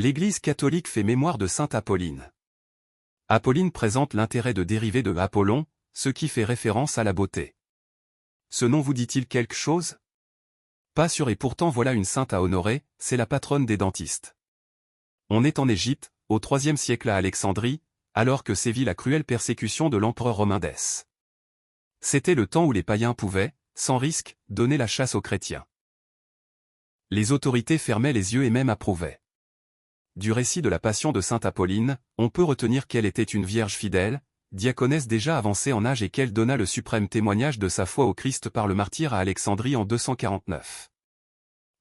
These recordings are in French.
L'Église catholique fait mémoire de sainte Apolline. Apolline présente l'intérêt de dériver de Apollon, ce qui fait référence à la beauté. Ce nom vous dit-il quelque chose? Pas sûr, et pourtant voilà une sainte à honorer, c'est la patronne des dentistes. On est en Égypte, au IIIe siècle à Alexandrie, alors que sévit la cruelle persécution de l'empereur romain Dèce. C'était le temps où les païens pouvaient, sans risque, donner la chasse aux chrétiens. Les autorités fermaient les yeux et même approuvaient. Du récit de la passion de sainte Apolline, on peut retenir qu'elle était une vierge fidèle, diaconesse déjà avancée en âge, et qu'elle donna le suprême témoignage de sa foi au Christ par le martyre à Alexandrie en 249.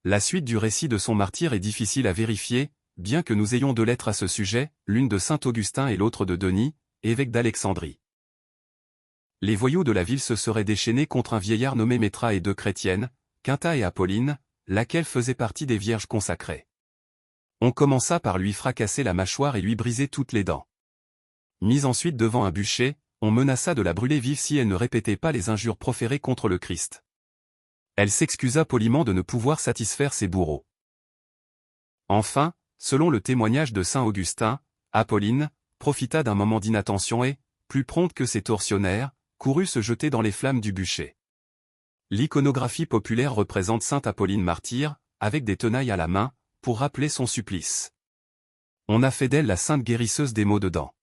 La suite du récit de son martyre est difficile à vérifier, bien que nous ayons deux lettres à ce sujet, l'une de saint Augustin et l'autre de Denis, évêque d'Alexandrie. Les voyous de la ville se seraient déchaînés contre un vieillard nommé Métra et deux chrétiennes, Quinta et Apolline, laquelle faisait partie des vierges consacrées. On commença par lui fracasser la mâchoire et lui briser toutes les dents. Mise ensuite devant un bûcher, on menaça de la brûler vive si elle ne répétait pas les injures proférées contre le Christ. Elle s'excusa poliment de ne pouvoir satisfaire ses bourreaux. Enfin, selon le témoignage de saint Augustin, Apolline profita d'un moment d'inattention et, plus prompte que ses tortionnaires, courut se jeter dans les flammes du bûcher. L'iconographie populaire représente sainte Apolline martyre, avec des tenailles à la main, pour rappeler son supplice. On a fait d'elle la sainte guérisseuse des maux de dents.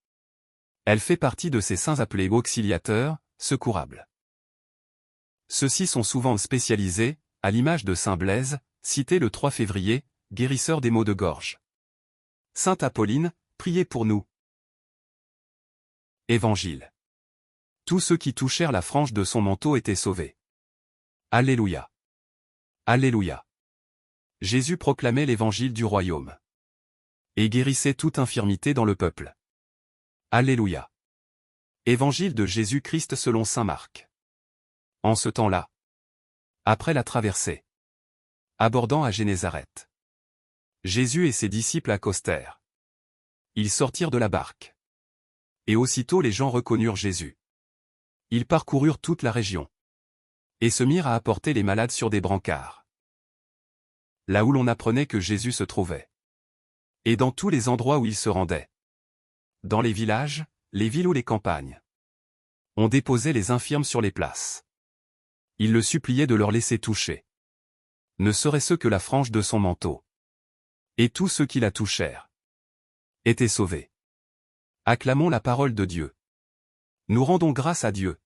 Elle fait partie de ces saints appelés auxiliateurs, secourables. Ceux-ci sont souvent spécialisés, à l'image de saint Blaise, cité le 3 février, guérisseur des maux de gorge. Sainte Apolline, priez pour nous. Évangile. Tous ceux qui touchèrent la frange de son manteau étaient sauvés. Alléluia. Alléluia. Jésus proclamait l'évangile du royaume. Et guérissait toute infirmité dans le peuple. Alléluia. Évangile de Jésus-Christ selon saint Marc. En ce temps-là, après la traversée, abordant à Génézareth, Jésus et ses disciples accostèrent. Ils sortirent de la barque. Et aussitôt les gens reconnurent Jésus. Ils parcoururent toute la région. Et se mirent à apporter les malades sur des brancards. Là où l'on apprenait que Jésus se trouvait. Et dans tous les endroits où il se rendait. Dans les villages, les villes ou les campagnes. On déposait les infirmes sur les places. Il le suppliait de leur laisser toucher. Ne serait-ce que la frange de son manteau. Et tous ceux qui la touchèrent étaient sauvés. Acclamons la parole de Dieu. Nous rendons grâce à Dieu.